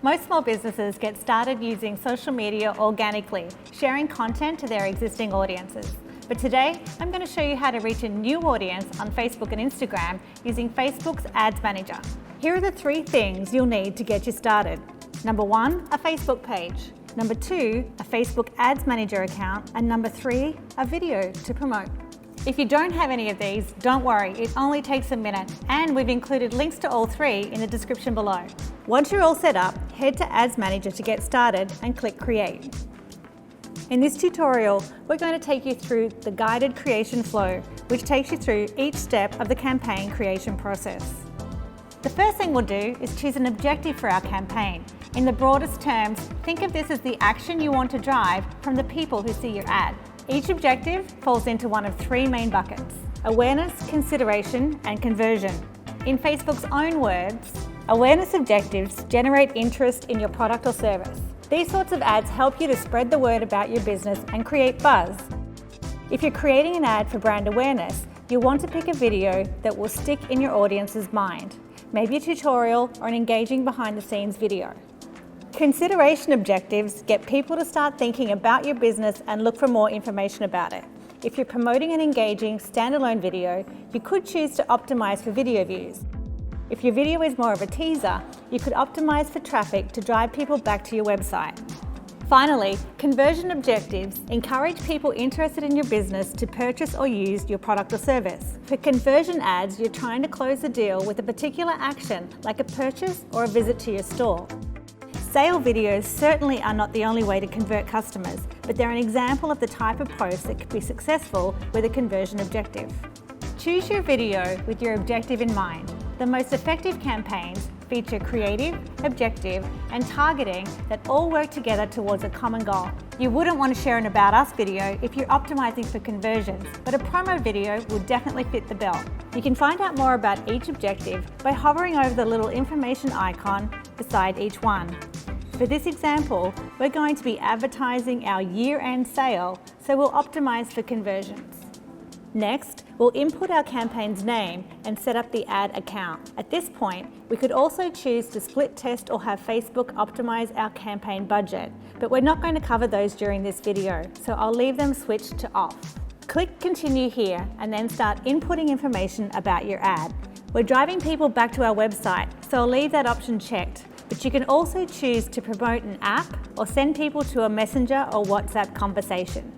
Most small businesses get started using social media organically, sharing content to their existing audiences. But today, I'm going to show you how to reach a new audience on Facebook and Instagram using Facebook's Ads Manager. Here are the 3 things you'll need to get you started. Number 1, a Facebook page. Number 2, a Facebook Ads Manager account. And number 3, a video to promote. If you don't have any of these, don't worry, it only takes a minute, and we've included links to all 3 in the description below. Once you're all set up, head to Ads Manager to get started and click Create. In this tutorial, we're going to take you through the guided creation flow, which takes you through each step of the campaign creation process. The first thing we'll do is choose an objective for our campaign. In the broadest terms, think of this as the action you want to drive from the people who see your ad. Each objective falls into one of 3 main buckets: awareness, consideration, and conversion. In Facebook's own words, awareness objectives generate interest in your product or service. These sorts of ads help you to spread the word about your business and create buzz. If you're creating an ad for brand awareness, you'll want to pick a video that will stick in your audience's mind, maybe a tutorial or an engaging behind-the-scenes video. Consideration objectives get people to start thinking about your business and look for more information about it. If you're promoting an engaging standalone video, you could choose to optimize for video views. If your video is more of a teaser, you could optimize for traffic to drive people back to your website. Finally, conversion objectives encourage people interested in your business to purchase or use your product or service. For conversion ads, you're trying to close a deal with a particular action, like a purchase or a visit to your store. Sale videos certainly are not the only way to convert customers, but they're an example of the type of post that could be successful with a conversion objective. Choose your video with your objective in mind. The most effective campaigns feature creative, objective, and targeting that all work together towards a common goal. You wouldn't want to share an About Us video if you're optimizing for conversions, but a promo video will definitely fit the bill. You can find out more about each objective by hovering over the little information icon beside each one. For this example, we're going to be advertising our year-end sale, so we'll optimize for conversions. Next, we'll input our campaign's name and set up the ad account. At this point, we could also choose to split test or have Facebook optimize our campaign budget, but we're not going to cover those during this video, so I'll leave them switched to off. Click Continue here and then start inputting information about your ad. We're driving people back to our website, so I'll leave that option checked. But you can also choose to promote an app or send people to a Messenger or WhatsApp conversation.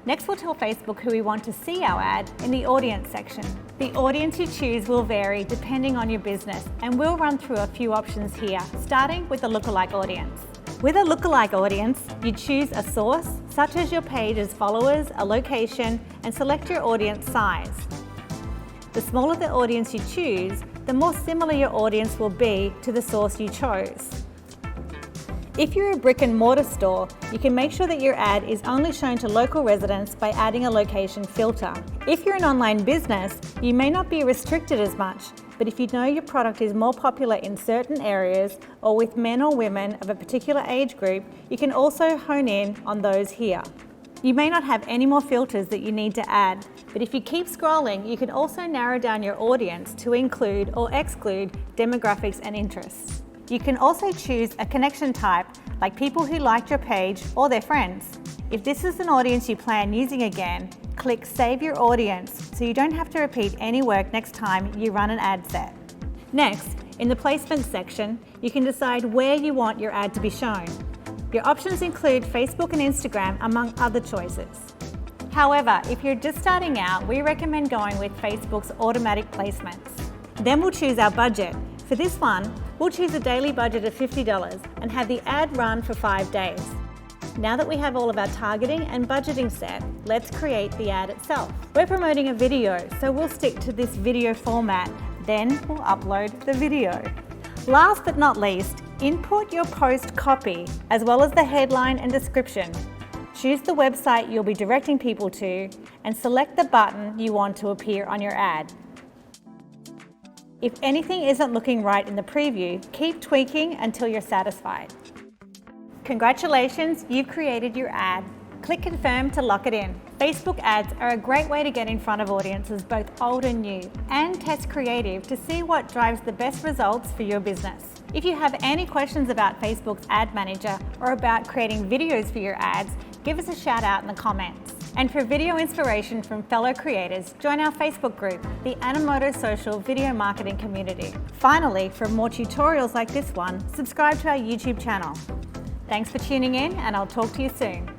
Next, we'll tell Facebook who we want to see our ad in the audience section. The audience you choose will vary depending on your business, and we'll run through a few options here, starting with the lookalike audience. With a lookalike audience, you choose a source, such as your page's followers, a location, and select your audience size. The smaller the audience you choose, the more similar your audience will be to the source you chose. If you're a brick and mortar store, you can make sure that your ad is only shown to local residents by adding a location filter. If you're an online business, you may not be restricted as much, but if you know your product is more popular in certain areas or with men or women of a particular age group, you can also hone in on those here. You may not have any more filters that you need to add, but if you keep scrolling, you can also narrow down your audience to include or exclude demographics and interests. You can also choose a connection type, like people who liked your page or their friends. If this is an audience you plan using again, click Save Your Audience so you don't have to repeat any work next time you run an ad set. Next, in the placement section, you can decide where you want your ad to be shown. Your options include Facebook and Instagram, among other choices. However, if you're just starting out, we recommend going with Facebook's automatic placements. Then we'll choose our budget. For this one, we'll choose a daily budget of $50 and have the ad run for 5 days. Now that we have all of our targeting and budgeting set, let's create the ad itself. We're promoting a video, so we'll stick to this video format. Then we'll upload the video. Last but not least, input your post copy, as well as the headline and description. Choose the website you'll be directing people to and select the button you want to appear on your ad. If anything isn't looking right in the preview, keep tweaking until you're satisfied. Congratulations, you've created your ad. Click Confirm to lock it in. Facebook ads are a great way to get in front of audiences, both old and new, and test creative to see what drives the best results for your business. If you have any questions about Facebook's Ad Manager or about creating videos for your ads, give us a shout out in the comments. And for video inspiration from fellow creators, join our Facebook group, the Animoto Social Video Marketing Community. Finally, for more tutorials like this one, subscribe to our YouTube channel. Thanks for tuning in, and I'll talk to you soon.